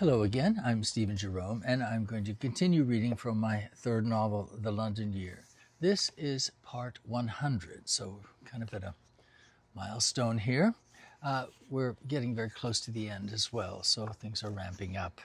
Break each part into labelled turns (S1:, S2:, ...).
S1: Hello again, I'm Stephen Jerome, and I'm going to continue reading from my third novel, The London Year. This is part 100, so kind of at a milestone here. We're getting very close to the end as well, so things are ramping up.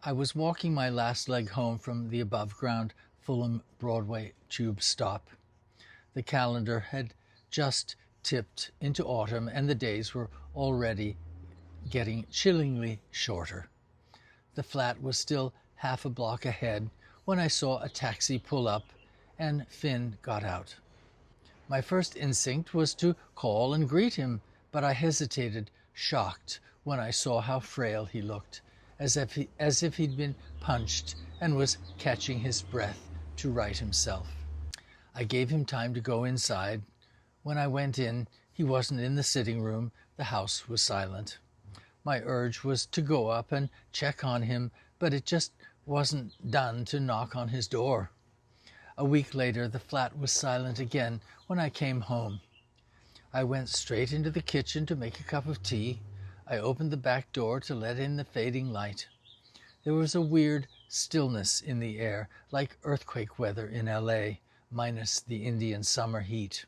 S1: I was walking my last leg home from the above-ground Fulham Broadway tube stop. The calendar had just tipped into autumn, and the days were already getting chillingly shorter. The flat was still half a block ahead when I saw a taxi pull up and Finn got out. My first instinct was to call and greet him, but I hesitated, shocked, when I saw how frail he looked, as if he'd been punched and was catching his breath to right himself. I gave him time to go inside. When I went in, he wasn't in the sitting room. The house was silent. My urge was to go up and check on him, but it just wasn't done to knock on his door. A week later, the flat was silent again when I came home. I went straight into the kitchen to make a cup of tea. I opened the back door to let in the fading light. There was a weird stillness in the air, like earthquake weather in LA, minus the Indian summer heat.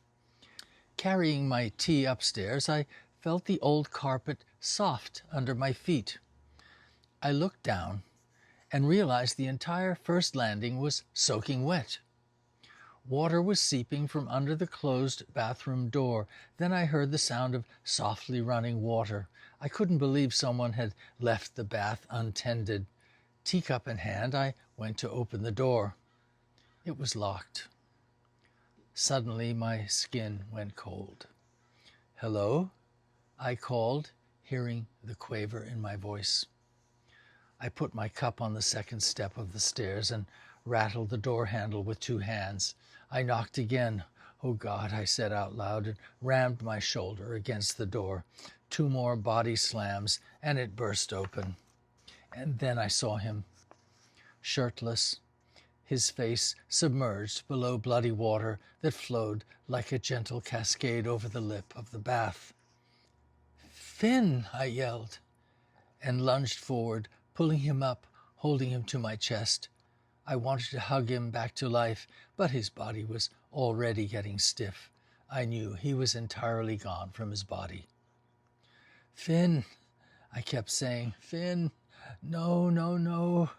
S1: Carrying my tea upstairs, I felt the old carpet soft under my feet. I looked down and realized the entire first landing was soaking wet. Water was seeping from under the closed bathroom door. Then I heard the sound of softly running water. I couldn't believe someone had left the bath untended. Teacup in hand, I went to open the door. It was locked. Suddenly, my skin went cold. "Hello?" I called, hearing the quaver in my voice. I put my cup on the second step of the stairs and rattled the door handle with two hands. I knocked again. "Oh God," I said out loud, and rammed my shoulder against the door. Two more body slams, and it burst open. And then I saw him, shirtless, his face submerged below bloody water that flowed like a gentle cascade over the lip of the bath. "Finn!" I yelled, and lunged forward, pulling him up, holding him to my chest. I wanted to hug him back to life, but his body was already getting stiff. I knew he was entirely gone from his body. "Finn," I kept saying, "Finn, no, no, no."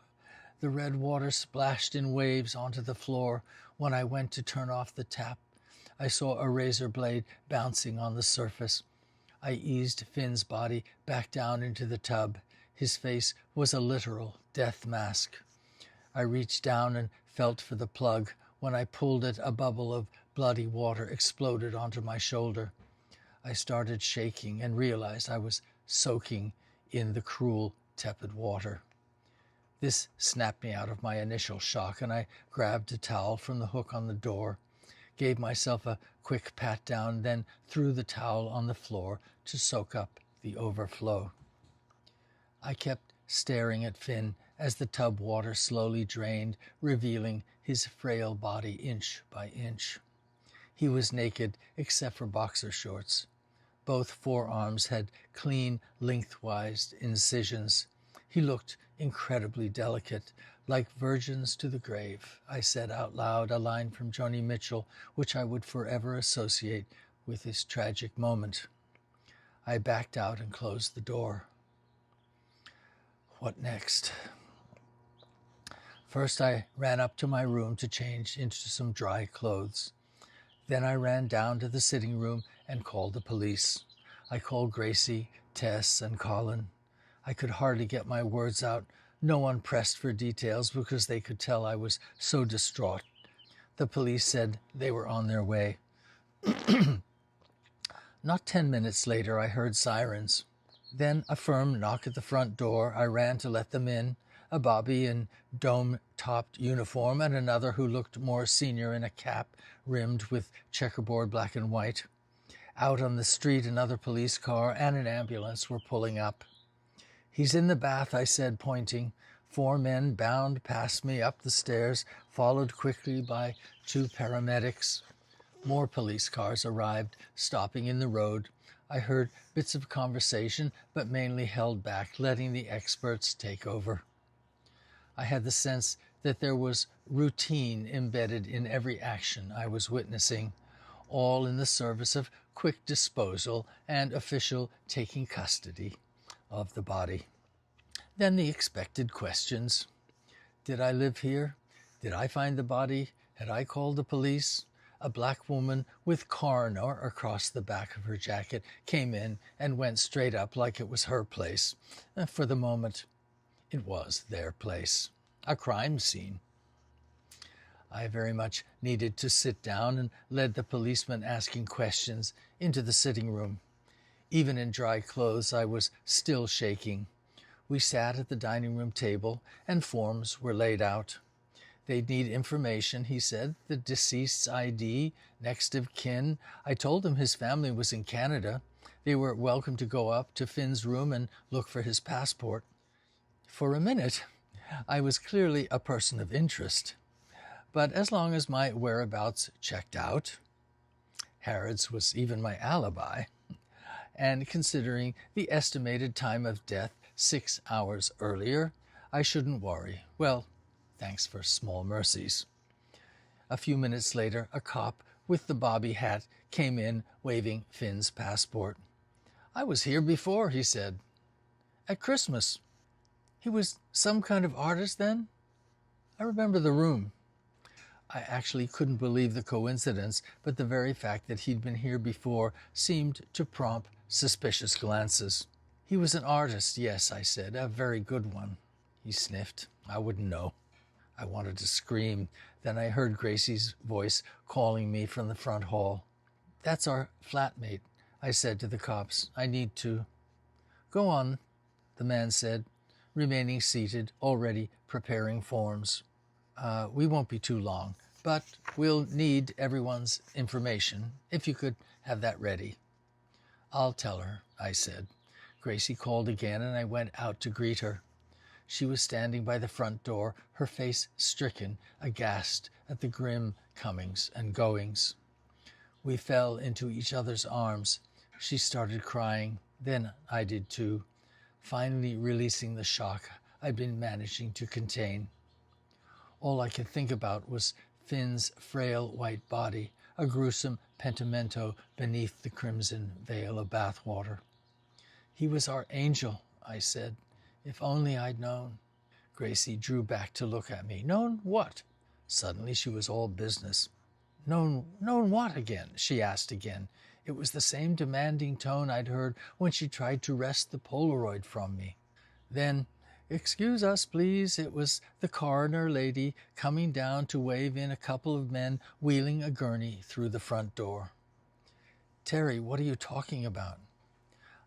S1: The red water splashed in waves onto the floor. When I went to turn off the tap, I saw a razor blade bouncing on the surface. I eased Finn's body back down into the tub. His face was a literal death mask. I reached down and felt for the plug. When I pulled it, a bubble of bloody water exploded onto my shoulder. I started shaking and realized I was soaking in the cruel, tepid water. This snapped me out of my initial shock, and I grabbed a towel from the hook on the door, gave myself a quick pat down, then threw the towel on the floor to soak up the overflow. I kept staring at Finn as the tub water slowly drained, revealing his frail body inch by inch. He was naked except for boxer shorts. Both forearms had clean, lengthwise incisions. He looked incredibly delicate, like virgins to the grave. I said out loud a line from Joni Mitchell, which I would forever associate with this tragic moment. I backed out and closed the door. What next? First, I ran up to my room to change into some dry clothes. Then I ran down to the sitting room and called the police. I called Gracie, Tess, and Colin. I could hardly get my words out. No one pressed for details because they could tell I was so distraught. The police said they were on their way. Not 10 minutes later, I heard sirens. Then a firm knock at the front door. I ran to let them in, a bobby in dome-topped uniform and another who looked more senior in a cap rimmed with checkerboard black and white. Out on the street, another police car and an ambulance were pulling up. "He's in the bath," I said, pointing. 4 men bound past me up the stairs, followed quickly by 2 paramedics. More police cars arrived, stopping in the road. I heard bits of conversation, but mainly held back, letting the experts take over. I had the sense that there was routine embedded in every action I was witnessing, all in the service of quick disposal and official taking custody of the body. Then the expected questions. Did I live here? Did I find the body? Had I called the police? A black woman with coroner across the back of her jacket came in and went straight up like it was her place. For the moment, it was their place. A crime scene. I very much needed to sit down and led the policeman asking questions into the sitting room. Even in dry clothes, I was still shaking. We sat at the dining room table and forms were laid out. They'd need information, he said, the deceased's ID, next of kin. I told him his family was in Canada. They were welcome to go up to Finn's room and look for his passport. For a minute, I was clearly a person of interest. But as long as my whereabouts checked out, Harrod's was even my alibi, and considering the estimated time of death 6 hours earlier, I shouldn't worry. Well, thanks for small mercies. A few minutes later, a cop with the bobby hat came in waving Finn's passport. I was here before, he said. At Christmas. He was some kind of artist then? I remember the room. I actually couldn't believe the coincidence, but the very fact that he'd been here before seemed to prompt suspicious glances. He was an artist, yes, I said, a very good one. He sniffed. I wouldn't know. I wanted to scream. Then I heard Gracie's voice calling me from the front hall. That's our flatmate, I said to the cops. I need to. Go on, the man said, remaining seated, already preparing forms. We won't be too long, but we'll need everyone's information, if you could have that ready. I'll tell her, I said. Gracie called again, and I went out to greet her. She was standing by the front door, her face stricken, aghast at the grim comings and goings. We fell into each other's arms. She started crying. Then I did too, finally releasing the shock I'd been managing to contain. All I could think about was Finn's frail white body, a gruesome pentimento beneath the crimson veil of bathwater. He was our angel, I said. If only I'd known. Gracie drew back to look at me. Known what? Suddenly she was all business. Known what again? She asked again. It was the same demanding tone I'd heard when she tried to wrest the Polaroid from me. Then, excuse us, please. It was the coroner lady coming down to wave in a couple of men wheeling a gurney through the front door. Terry, what are you talking about?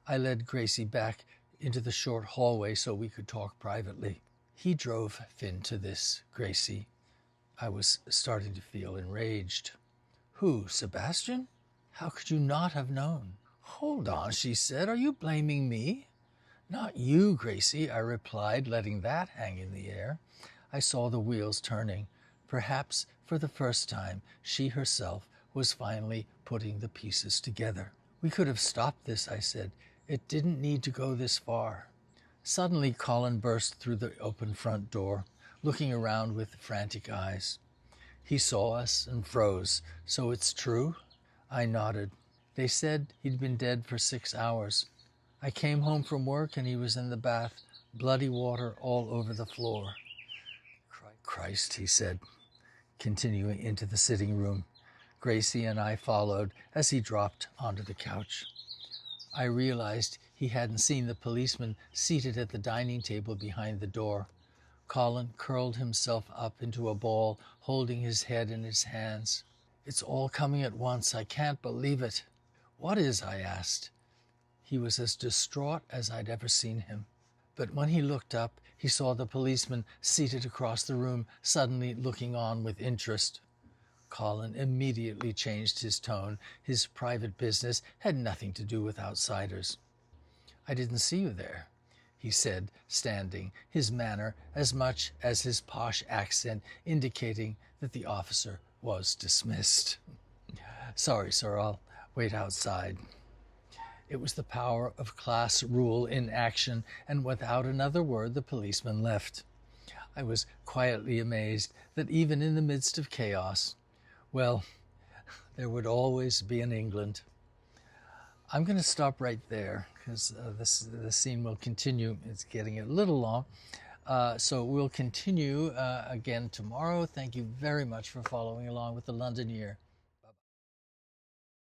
S1: I led Gracie back into the short hallway so we could talk privately. He drove Finn to this, Gracie. I was starting to feel enraged. Who, Sebastian? How could you not have known? Hold on, she said. Are you blaming me? Not you, Gracie, I replied, letting that hang in the air. I saw the wheels turning. Perhaps for the first time, she herself was finally putting the pieces together. We could have stopped this, I said. It didn't need to go this far. Suddenly, Colin burst through the open front door, looking around with frantic eyes. He saw us and froze. So it's true? I nodded. They said he'd been dead for 6 hours. I came home from work and he was in the bath, bloody water all over the floor. Christ, he said, continuing into the sitting room. Gracie and I followed as he dropped onto the couch. I realized he hadn't seen the policeman seated at the dining table behind the door. Colin curled himself up into a ball, holding his head in his hands. It's all coming at once. I can't believe it. What is? I asked. He was as distraught as I'd ever seen him. But when he looked up, he saw the policeman seated across the room, suddenly looking on with interest. Colin immediately changed his tone. His private business had nothing to do with outsiders. I didn't see you there, he said, standing, his manner as much as his posh accent indicating that the officer was dismissed. Sorry, sir, I'll wait outside. It was the power of class rule in action, and without another word the policeman left. I was quietly amazed that even in the midst of chaos, well, there would always be an England. I'm going to stop right there because the scene will continue. It's getting a little long. So we'll continue again tomorrow. Thank you very much for following along with the London Year.